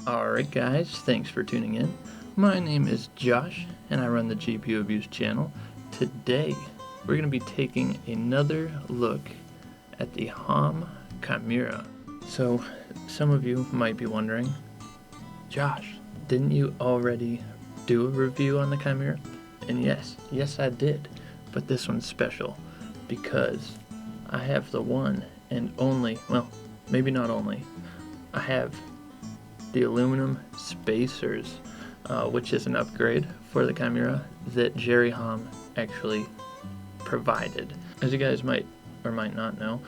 Alright guys, thanks for tuning in. My name is Josh, and I run the GPU Abuse channel. Today, we're going to be taking another look at the HOM Chimera. So, some of you might be wondering, Josh, didn't you already do a review on the Chimera? And yes I did, but this one's special because I have the one and only, well, maybe not only, I have the aluminum spacers, which is an upgrade for the Chimera that HOM actually provided. As you guys might or might not know,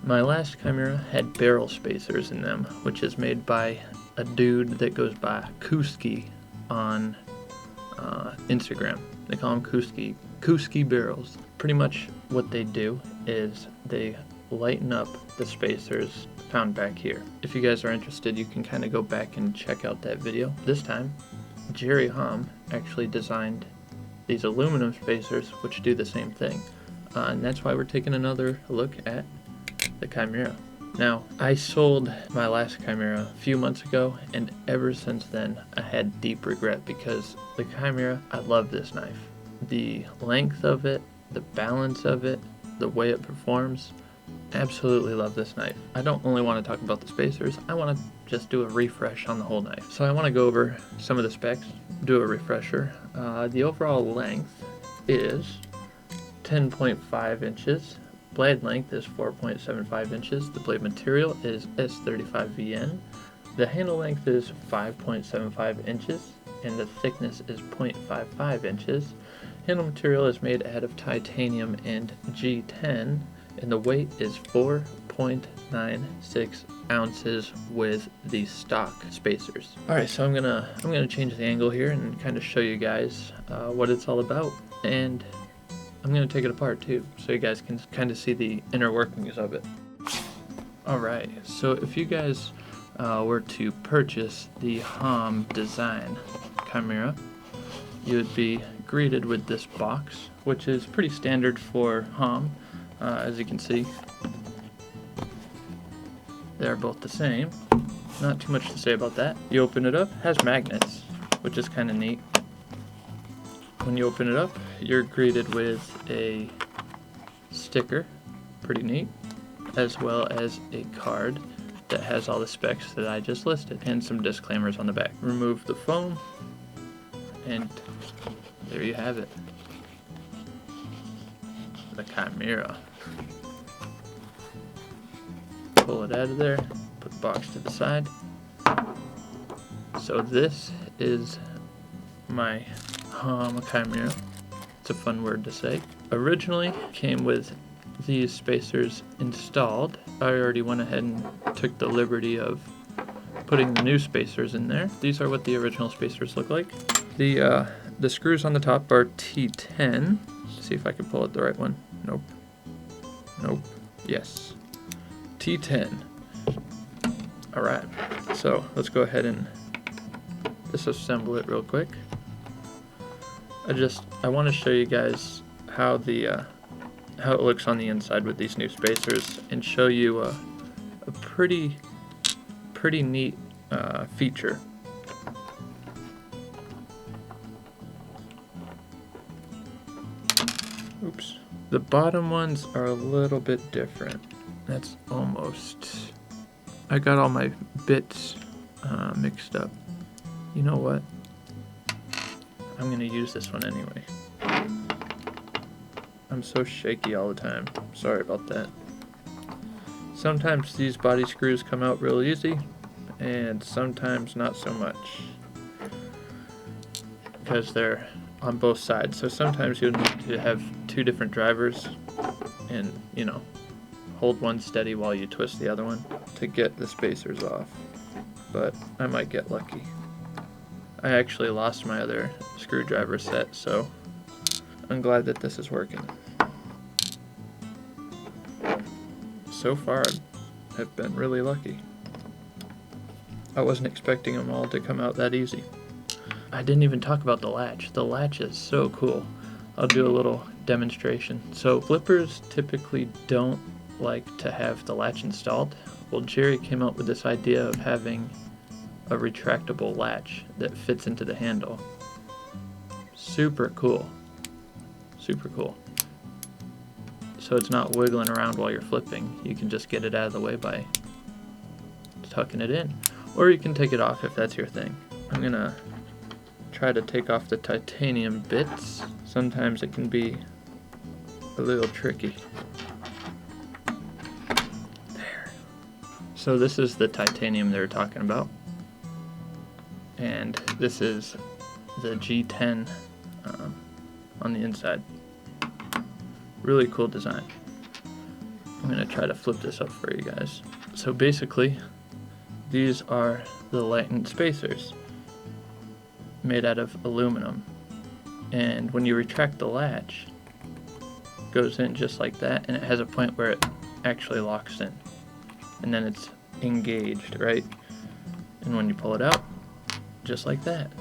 my last Chimera had barrel spacers in them, which is made by a dude that goes by Kuski on Instagram. They call them Kuski barrels. Pretty much what they do is they lighten up the spacers found back here. If you guys are interested, you can kind of go back and check out that video. This time, HOM actually designed these aluminum spacers which do the same thing. And that's why we're taking another look at the Chimera. Now, I sold my last Chimera a few months ago, and ever since then, I had deep regret because the Chimera, I love this knife. The length of it, the balance of it, the way it performs, absolutely love this knife. I don't only want to talk about the spacers, I want to just do a refresh on the whole knife. So I want to go over some of the specs, do a refresher. The overall length is 10.5 inches. Blade length is 4.75 inches. The blade material is S35VN. The handle length is 5.75 inches, and the thickness is 0.55 inches. Handle material is made out of titanium and G10, and the weight is 4.96 ounces with the stock spacers. Alright, so I'm gonna change the angle here and kind of show you guys what it's all about, and I'm gonna take it apart too, so you guys can kind of see the inner workings of it. Alright, so if you guys were to purchase the HOM design Chimera, you would be greeted with this box, which is pretty standard for HOM. As you can see, they're both the same. Not too much to say about that. You open it up, it has magnets, which is kind of neat. When you open it up, you're greeted with a sticker, pretty neat, as well as a card that has all the specs that I just listed, and some disclaimers on the back. Remove the foam, and there you have it. The Chimera. Pull it out of there, put the box to the side. So this is my HOM Chimera. It's a fun word to say. Originally came with these spacers installed. I already went ahead and took the liberty of putting the new spacers in there. These are what the original spacers look like. The screws on the top are T10. Let's see if I can pull out the right one. Nope. Yes. T10. Alright, so let's go ahead and disassemble it real quick. I want to show you guys how how it looks on the inside with these new spacers, and show you a pretty neat feature. Oops. The bottom ones are a little bit different. That's almost... I got all my bits mixed up. You know what? I'm going to use this one anyway. I'm so shaky all the time. Sorry about that. Sometimes these body screws come out real easy, and sometimes not so much, because they're on both sides. So sometimes you'll need to have two different drivers and, you know, hold one steady while you twist the other one to get the spacers off. But I might get lucky. I actually lost my other screwdriver set, so I'm glad that this is working. So far, I have been really lucky. I wasn't expecting them all to come out that easy. I didn't even talk about the latch. The latch is so cool. I'll do a little demonstration. So flippers typically don't like to have the latch installed. Well, Jerry came up with this idea of having a retractable latch that fits into the handle. Super cool. Super cool. So it's not wiggling around while you're flipping. You can just get it out of the way by tucking it in. Or you can take it off if that's your thing. I'm gonna try to take off the titanium bits. Sometimes it can be a little tricky. There. So this is the titanium they're talking about. And this is the G10 on the inside. Really cool design. I'm gonna try to flip this up for you guys. So basically, these are the lightened spacers made out of aluminum. And when you retract the latch, it goes in just like that, and it has a point where it actually locks in. And then it's engaged, right? And when you pull it out, just like that.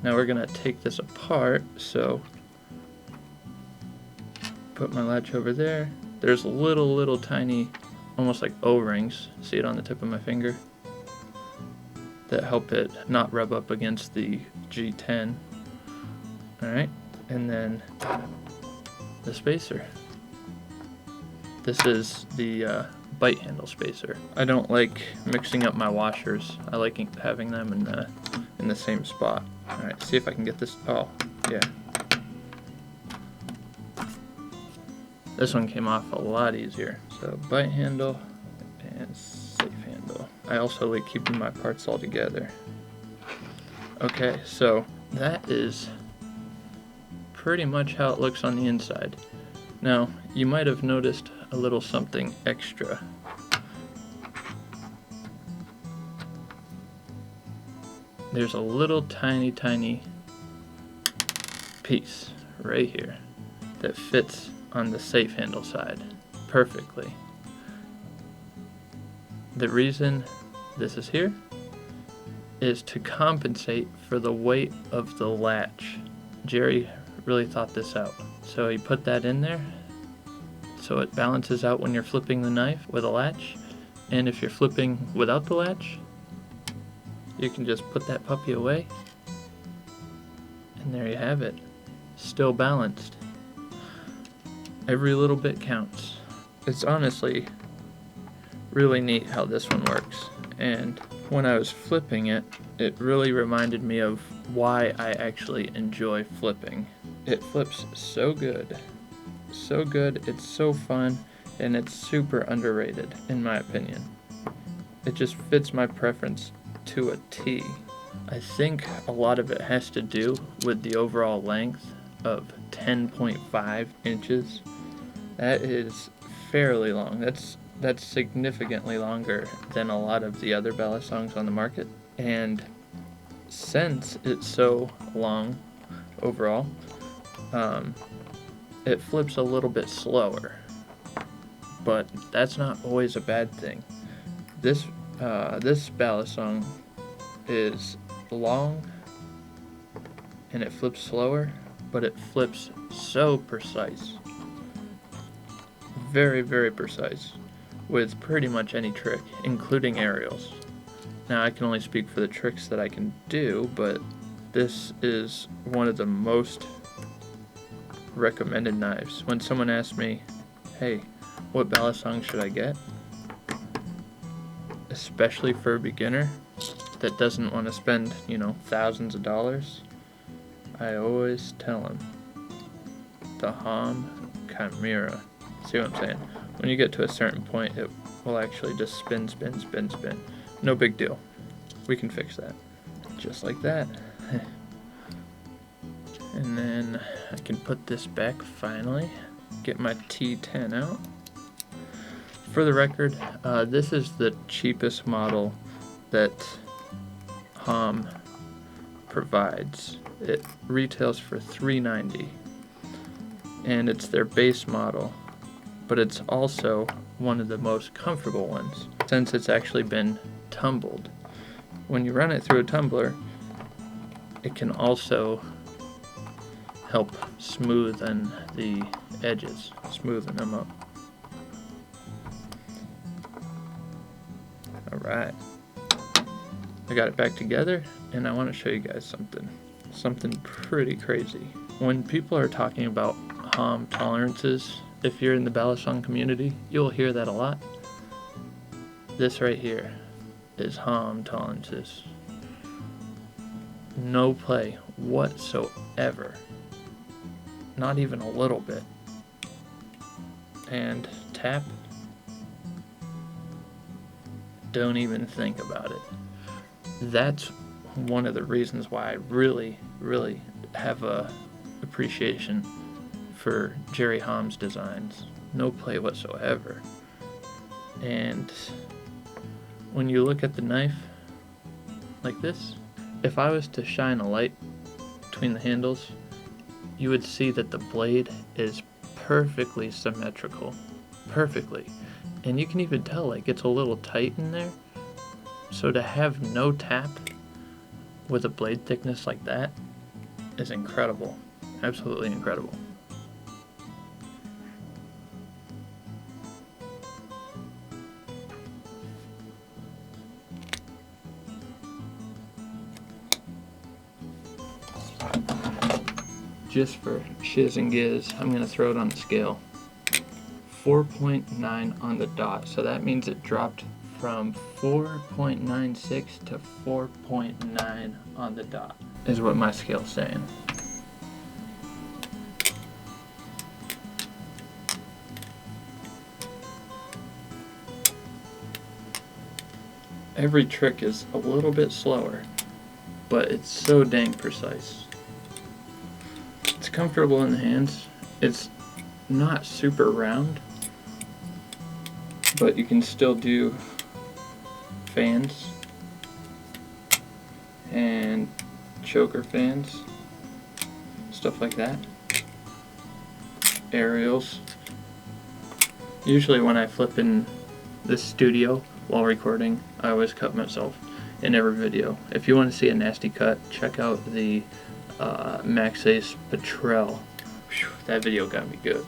Now we're gonna take this apart, so put my latch over there. There's little tiny, almost like O-rings, see it on the tip of my finger, that help it not rub up against the G10. Alright, and then the spacer. This is the bite handle spacer. I don't like mixing up my washers. I like having them in the same spot. Alright, see if I can get this. Oh, yeah. This one came off a lot easier. So bite handle and safe handle. I also like keeping my parts all together. Okay, so that is pretty much how it looks on the inside. Now, you might have noticed a little something extra. There's a little tiny piece right here that fits on the safe handle side perfectly. The reason this is here is to compensate for the weight of the latch. Jerry really thought this out. So he put that in there so it balances out when you're flipping the knife with a latch, and if you're flipping without the latch, you can just put that puppy away, and there you have it. Still balanced. Every little bit counts. It's honestly really neat how this one works, and when I was flipping it, it really reminded me of why I actually enjoy flipping. It flips so good. So good, it's so fun, and it's super underrated, in my opinion. It just fits my preference to a T. I think a lot of it has to do with the overall length of 10.5 inches. That is fairly long. That's significantly longer than a lot of the other Balisongs on the market. And since it's so long overall, it flips a little bit slower, but that's not always a bad thing. This Balisong is long and it flips slower, but it flips so precise. Very, very precise with pretty much any trick, including aerials. Now, I can only speak for the tricks that I can do, but this is one of the most recommended knives. When someone asks me, hey, what Balisong should I get? Especially for a beginner that doesn't want to spend, thousands of dollars, I always tell them the HOM Chimera. See what I'm saying? When you get to a certain point, it will actually just spin. No big deal. We can fix that. Just like that. And then I can put this back finally. Get my T10 out. For the record, this is the cheapest model that HOM provides. It retails for $390, and it's their base model, but it's also one of the most comfortable ones since it's actually been tumbled. When you run it through a tumbler, it can also help smoothen the edges, smoothen them up. Alright. I got it back together, and I want to show you guys something pretty crazy. When people are talking about HOM tolerances, if you're in the Balisong community, you'll hear that a lot. This right here is HOM tolerances. No play whatsoever. Not even a little bit. And tap, don't even think about it. That's one of the reasons why I really have a appreciation for Jerry HOM's designs. No play whatsoever. And when you look at the knife like this, if I was to shine a light between the handles, you would see that the blade is perfectly symmetrical. Perfectly. And you can even tell, like, it's a little tight in there. So to have no tap with a blade thickness like that is incredible. Absolutely incredible. Just for shiz and giz, I'm going to throw it on the scale. 4.9 on the dot, so that means it dropped from 4.96 to 4.9 on the dot, is what my scale's saying. Every trick is a little bit slower, but it's so dang precise. It's comfortable in the hands. It's not super round, but you can still do fans and choker fans, stuff like that. Aerials. Usually when I flip in the studio while recording, I always cut myself in every video. If you want to see a nasty cut, check out the Max Ace Patrol. Whew, that video got me good.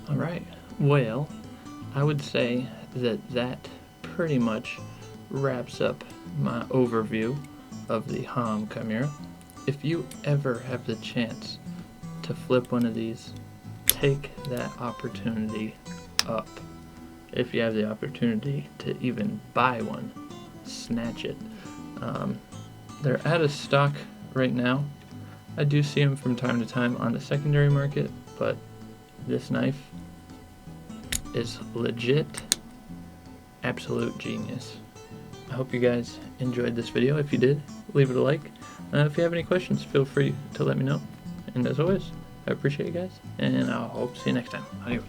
Alright, well, I would say that pretty much wraps up my overview of the HOM Chimera. If you ever have the chance to flip one of these, take that opportunity up. If you have the opportunity to even buy one, snatch it. They're out of stock right now. I do see them from time to time on the secondary market, but this knife is legit, absolute genius. I hope you guys enjoyed this video. If you did, leave it a like. If you have any questions, feel free to let me know. And as always, I appreciate you guys, and I hope to see you next time. Adios.